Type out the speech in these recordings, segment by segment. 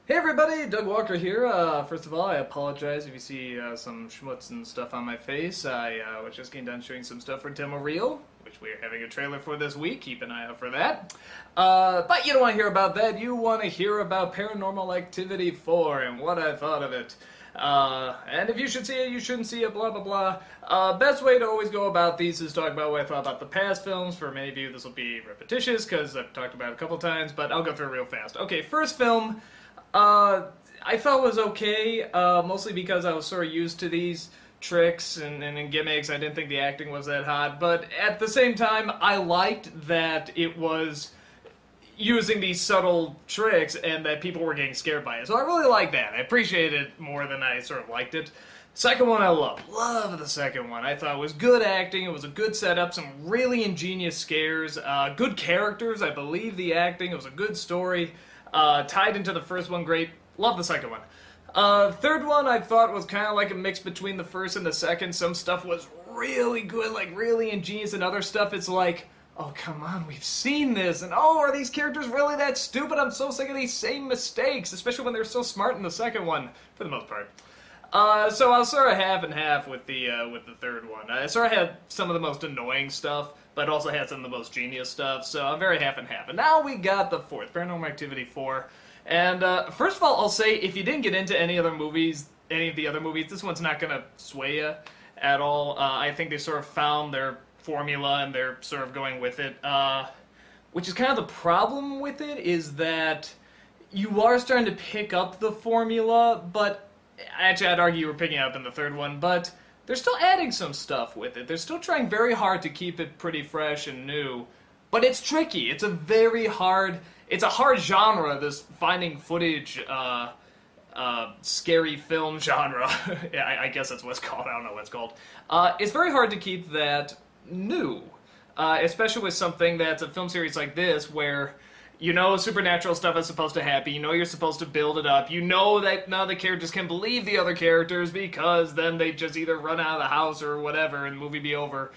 Hey everybody, Doug Walker here. First of all, I apologize if you see some schmutz and stuff on my face. I was just getting done showing some stuff for Demo Reel, which we're having a trailer for this week. Keep an eye out for that. But you don't want to hear about that. You want to hear about Paranormal Activity 4 and what I thought of it. And if you should see it, you shouldn't see it, blah blah blah. Best way to always go about these is talk about what I thought about the past films. For many of you, this will be repetitious because I've talked about it a couple times, but I'll go through it real fast. Okay, first film. I thought was okay, mostly because I was sort of used to these tricks and gimmicks. I didn't think the acting was that hot, but at the same time, I liked that it was using these subtle tricks and that people were getting scared by it. So I really liked that. I appreciated it more than I sort of liked it. Second one I loved the second one. I thought it was good acting, it was a good setup, some really ingenious scares, good characters, I believe the acting, it was a good story. Tied into the first one, great. Love the second one. Third one I thought was kind of like a mix between the first and the second. Some stuff was really good, like really ingenious, and other stuff it's like, oh come on, we've seen this, and oh, are these characters really that stupid? I'm so sick of these same mistakes, especially when they're so smart in the second one, for the most part. So I was sort of half and half with the third one. I sort of had some of the most annoying stuff, but also had some of the most genius stuff, so I'm very half and half. And now we got the fourth, Paranormal Activity 4. And first of all, I'll say, if you didn't get into any of the other movies, this one's not going to sway you at all. I think they sort of found their formula and they're sort of going with it. Which is kind of the problem with it, is that you are starting to pick up the formula, but actually I'd argue you were picking it up in the third one, but they're still adding some stuff with it. They're still trying very hard to keep it pretty fresh and new, but it's tricky. It's a hard genre, this finding footage, scary film genre. Yeah, I guess that's what it's called. I don't know what it's called. It's very hard to keep that new, especially with something that's a film series like this, where you know supernatural stuff is supposed to happen, you know you're supposed to build it up, you know that none of the characters can believe the other characters because then they just either run out of the house or whatever and the movie be over.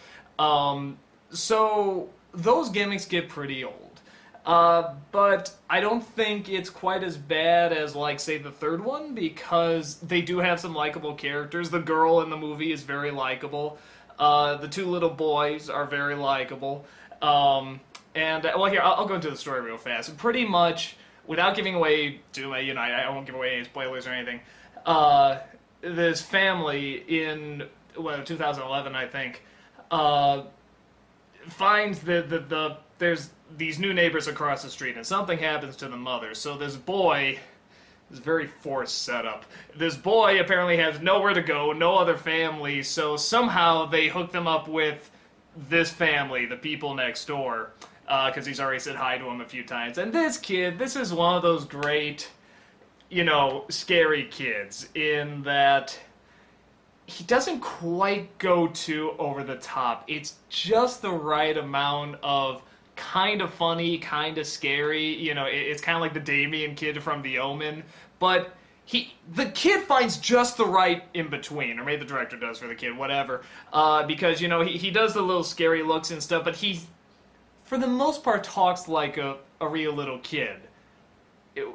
So those gimmicks get pretty old. But I don't think it's quite as bad as, like, say, the third one, because they do have some likable characters. The girl in the movie is very likable. The two little boys are very likable. Well, here, I'll go into the story real fast. Pretty much, without giving away too much, I won't give away any spoilers or anything, this family in, 2011, I think, finds there's these new neighbors across the street, and something happens to the mother. So this boy, this very forced setup, this boy apparently has nowhere to go, no other family, so somehow they hook them up with this family, the people next door, because he's already said hi to him a few times. And this kid, this is one of those great, scary kids, in that he doesn't quite go too over the top. It's just the right amount of kind of funny, kind of scary. It's kind of like the Damien kid from The Omen, but the kid finds just the right in between, or maybe the director does for the kid, whatever. Because he does the little scary looks and stuff, but he, for the most part, talks like a real little kid.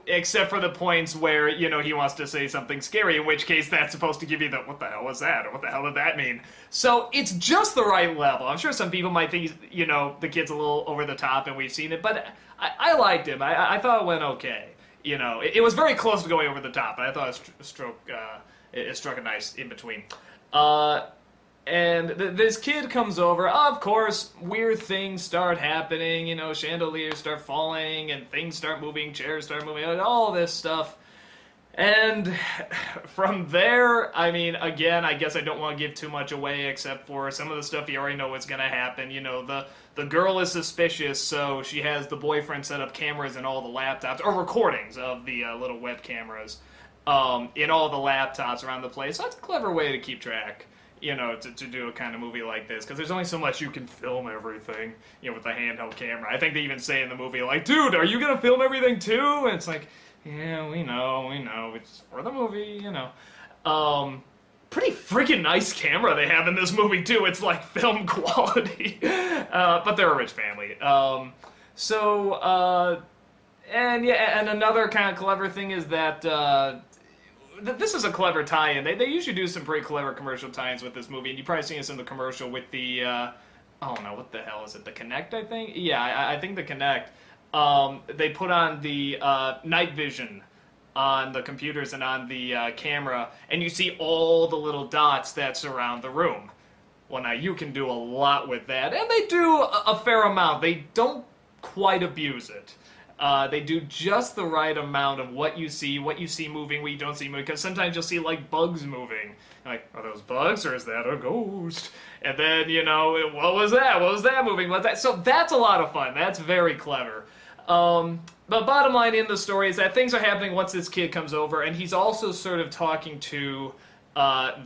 Except for the points where, he wants to say something scary, in which case that's supposed to give you the, what the hell was that? Or what the hell did that mean? So it's just the right level. I'm sure some people might think, the kid's a little over the top and we've seen it, but I liked him. I thought it went okay. It was very close to going over the top, but I thought it struck a nice in between. And this kid comes over. Of course, weird things start happening. Chandeliers start falling, and things start moving, chairs start moving, all this stuff. And from there, again, I guess I don't want to give too much away, except for some of the stuff you already know what's going to happen. The girl is suspicious, so she has the boyfriend set up cameras in all the laptops, or recordings of the little web cameras in all the laptops around the place. So that's a clever way to keep track. To do a kind of movie like this, because there's only so much you can film everything, with a handheld camera. I think they even say in the movie, like, dude, are you gonna film everything too? And it's like, yeah, we know, it's for the movie, Pretty freaking nice camera they have in this movie too. It's like film quality, but they're a rich family. And yeah, and another kind of clever thing is that this is a clever tie-in. They usually do some pretty clever commercial tie-ins with this movie, and you've probably seen this in the commercial with the oh no, what the hell is it? The Kinect, I think. Yeah, I think the Kinect. They put on the night vision on the computers and on the camera, and you see all the little dots that surround the room. Well, now you can do a lot with that, and they do a fair amount. They don't quite abuse it. They do just the right amount of what you see moving, what you don't see moving, because sometimes you'll see, like, bugs moving. Like, are those bugs, or is that a ghost? And then, you know, what was that? What was that moving? What's that? So that's a lot of fun. That's very clever. But bottom line in the story is that things are happening once this kid comes over, and he's also sort of talking to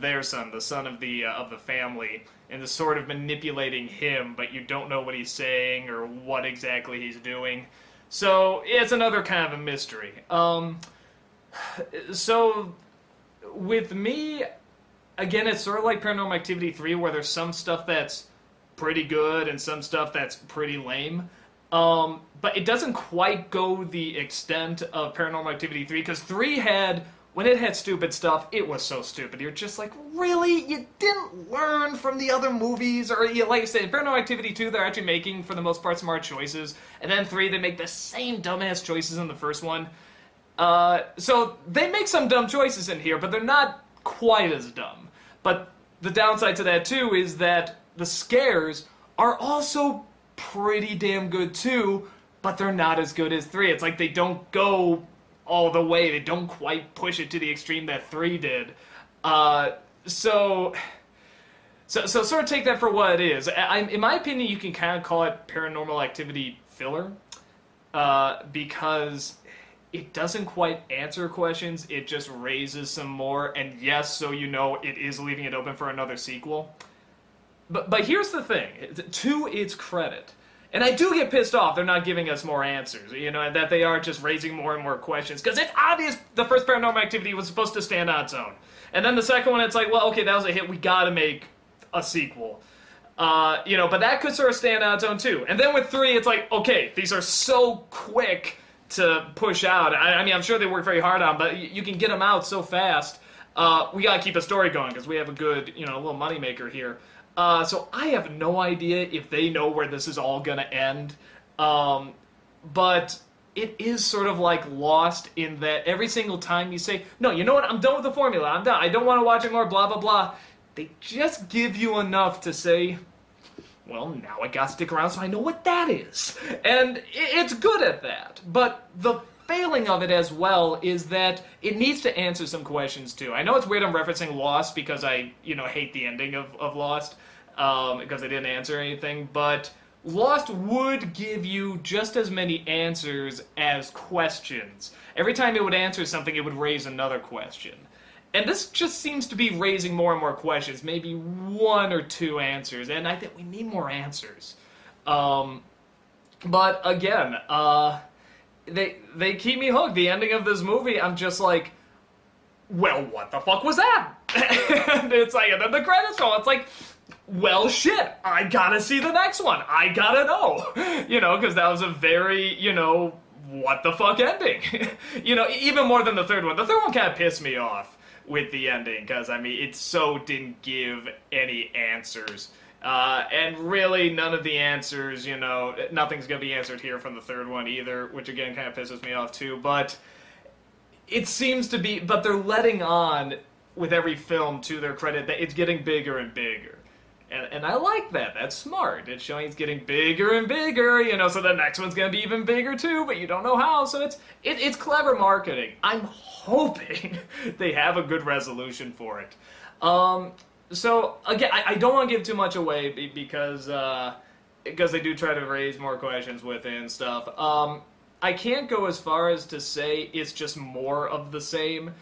their son, the son of the family, and is sort of manipulating him, but you don't know what he's saying or what exactly he's doing. So it's another kind of a mystery. So with me, again, it's sort of like Paranormal Activity 3, where there's some stuff that's pretty good and some stuff that's pretty lame. But it doesn't quite go the extent of Paranormal Activity 3, because 3 had, when it had stupid stuff, it was so stupid. You're just like, really? You didn't learn from the other movies? Or, like I said, in Paranormal Activity 2, they're actually making, for the most part, smart choices. And then 3, they make the same dumbass choices in the first one. So they make some dumb choices in here, but they're not quite as dumb. But the downside to that, too, is that the scares are also pretty damn good, too, but they're not as good as 3. It's like they don't go all the way. They don't quite push it to the extreme that 3 did. So sort of take that for what it is. In my opinion, you can kind of call it Paranormal Activity filler, because it doesn't quite answer questions. It just raises some more, and yes, so you know, it is leaving it open for another sequel. But here's the thing, to its credit, and I do get pissed off they're not giving us more answers, you know, and that they are just raising more and more questions, because it's obvious the first Paranormal Activity was supposed to stand on its own. And then the second one, it's like, well, okay, that was a hit, we gotta make a sequel. You know, but that could sort of stand on its own too. And then with 3, it's like, okay, these are so quick to push out. I mean, I'm sure they work very hard on, but you can get them out so fast. We gotta keep a story going, because we have a good, you know, little moneymaker here. So I have no idea if they know where this is all gonna end. But it is sort of like Lost in that every single time you say, no, you know what, I'm done with the formula, I'm done, I don't want to watch it more, blah, blah, blah, they just give you enough to say, well, now I gotta stick around so I know what that is. And it's good at that. But the failing of it as well is that it needs to answer some questions too. I know it's weird I'm referencing Lost because I, you know, hate the ending of Lost, because they didn't answer anything, but Lost would give you just as many answers as questions. Every time it would answer something, it would raise another question. And this just seems to be raising more and more questions, maybe 1 or 2 answers, and I think we need more answers. But again, they keep me hooked. The ending of this movie, I'm just like, well, what the fuck was that? And it's like, and then the credits roll, it's like, well, shit, I gotta see the next one. I gotta know. You know, because that was a very, you know, what the fuck ending. You know, even more than the third one. The third one kind of pissed me off with the ending, because, I mean, it so didn't give any answers. And really, none of the answers, you know, nothing's gonna be answered here from the third one either, which again kind of pisses me off too, but it seems to be, but they're letting on with every film, to their credit, that it's getting bigger and bigger. And I like that. That's smart. It's showing it's getting bigger and bigger, you know, so the next one's going to be even bigger too, but you don't know how, so it's clever marketing. I'm hoping they have a good resolution for it. So, again, I don't want to give too much away because they do try to raise more questions with it and stuff. I can't go as far as to say it's just more of the same.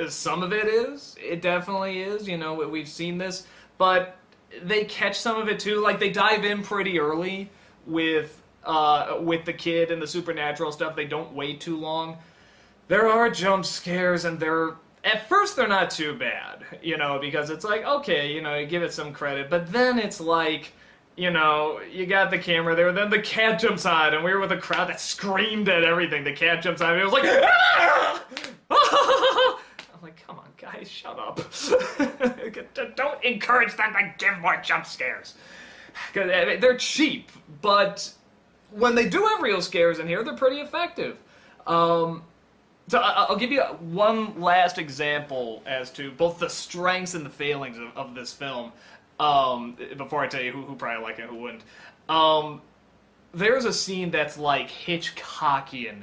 Some of it is. It definitely is. You know, we've seen this. But they catch some of it too. Like, they dive in pretty early with the kid and the supernatural stuff. They don't wait too long. There are jump scares, and at first they're not too bad, you know, because it's like, okay, you know, you give it some credit. But then it's like, you know, you got the camera there, then the cat jumps on, and we were with a crowd that screamed at everything. The cat jumps on, and it was like, ah! I'm like, come on, guys, shut up. Don't encourage them to give more jump scares. Because they're cheap, but when they do have real scares in here, they're pretty effective. So I'll give you one last example as to both the strengths and the failings of this film. Before I tell you who probably like it, who wouldn't. There's a scene that's like Hitchcockian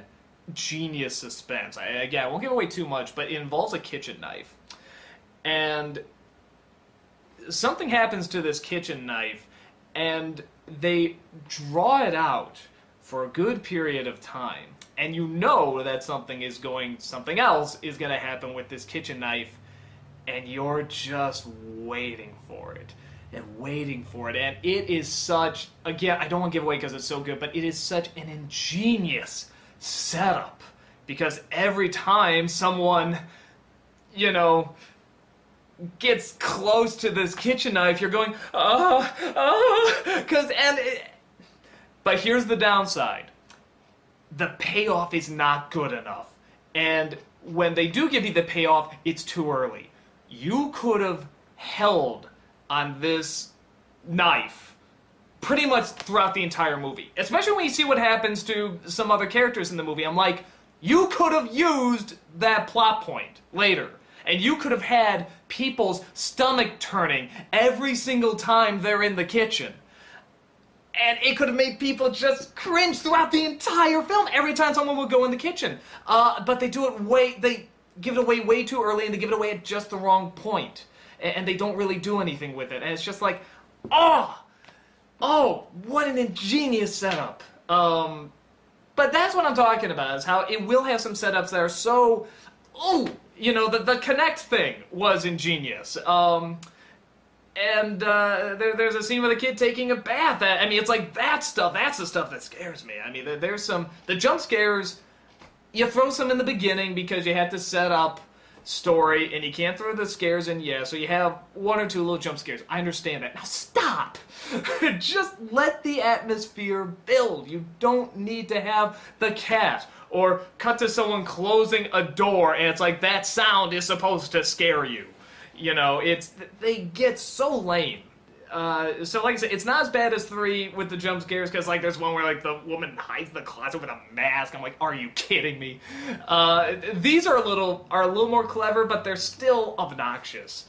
genius suspense. Again, I won't give away too much, but it involves a kitchen knife. And something happens to this kitchen knife, and they draw it out for a good period of time. And you know that something else is going to happen with this kitchen knife, and you're just waiting for it. And waiting for it. And it is such, again, I don't want to give away because it's so good, but it is such an ingenious setup. Because every time someone, you know, gets close to this kitchen knife, you're going, but here's the downside. The payoff is not good enough. And when they do give you the payoff, it's too early. You could have held on this knife pretty much throughout the entire movie. Especially when you see what happens to some other characters in the movie. I'm like, you could have used that plot point later. And you could have had people's stomach turning every single time they're in the kitchen. And it could have made people just cringe throughout the entire film every time someone would go in the kitchen. But they do it they give it away way too early, and they give it away at just the wrong point. And they don't really do anything with it. And it's just like, oh, what an ingenious setup. But that's what I'm talking about, is how it will have some setups that are so, you know, the Connect thing was ingenious. And there's a scene with a kid taking a bath. I mean, it's like that stuff. That's the stuff that scares me. I mean, there's the jump scares. You throw some in the beginning because you had to set up story, and you can't throw the scares in yet. So you have one or two little jump scares. I understand that. Now stop. Just let the atmosphere build. You don't need to have the cat or cut to someone closing a door, and it's like that sound is supposed to scare you. You know, they get so lame. So like I said, it's not as bad as 3 with the jump scares, because like there's one where like the woman hides in the closet with a mask. I'm like, are you kidding me? These are a little more clever, but they're still obnoxious.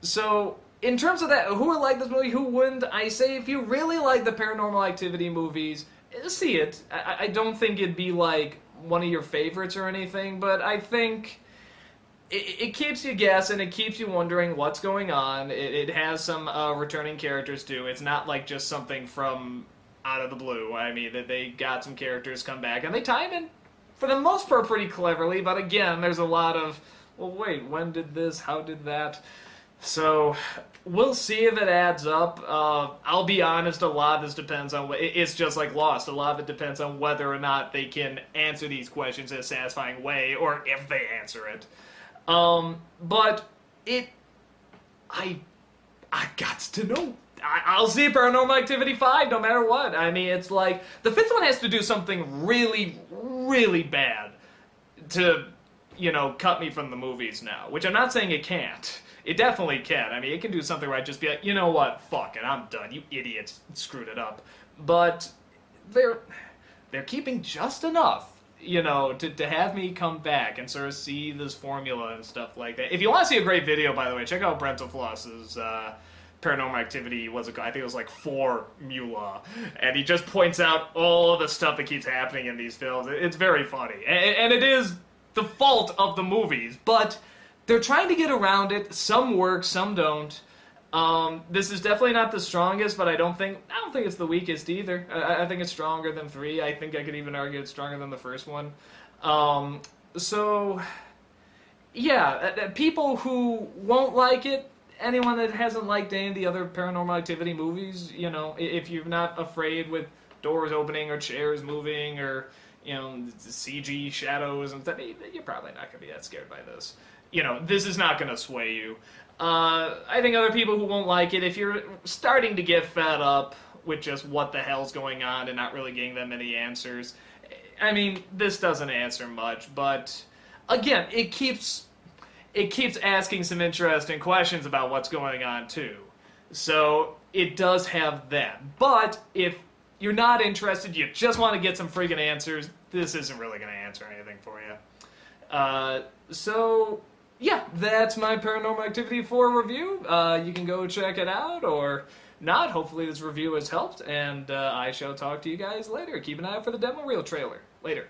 So in terms of that, who would like this movie, who wouldn't? I say if you really like the Paranormal Activity movies, see it. I don't think it'd be like one of your favorites or anything, but I think it keeps you guessing, it keeps you wondering what's going on. It has some returning characters too. It's not like just something from out of the blue. I mean, that they got some characters come back, and they tie them in, for the most part, pretty cleverly, but again, there's a lot of, well, wait, when did this, how did that? So, we'll see if it adds up. I'll be honest, a lot of this depends on, it's just like Lost, a lot of it depends on whether or not they can answer these questions in a satisfying way, or if they answer it. But I got to know. I'll see Paranormal Activity 5 no matter what. I mean, it's like, the 5th one has to do something really, really bad to, you know, cut me from the movies now. Which I'm not saying it can't. It definitely can. I mean, it can do something where I just be like, you know what, fuck it, I'm done. You idiots screwed it up. But they're keeping just enough, you know, to have me come back and sort of see this formula and stuff like that. If you want to see a great video, by the way, check out Brental Floss's Paranormal Activity, I think it was like 4 Mula, and he just points out all the stuff that keeps happening in these films. It's very funny, and it is the fault of the movies, but they're trying to get around it. Some work, some don't. This is definitely not the strongest, but I don't think it's the weakest either. I think it's stronger than 3. I think I could even argue it's stronger than the first one. So, yeah, people who won't like it, anyone that hasn't liked any of the other Paranormal Activity movies, you know, if you're not afraid with doors opening or chairs moving or, you know, CG shadows and stuff, you're probably not going to be that scared by this. You know, this is not going to sway you. I think other people who won't like it, if you're starting to get fed up with just what the hell's going on and not really getting that many answers, I mean, this doesn't answer much, but again, it keeps asking some interesting questions about what's going on too. So it does have that. But if you're not interested, you just want to get some freaking answers, this isn't really going to answer anything for you. So yeah, that's my Paranormal Activity 4 review. You can go check it out, or not. Hopefully this review has helped, and I shall talk to you guys later. Keep an eye out for the demo reel trailer. Later.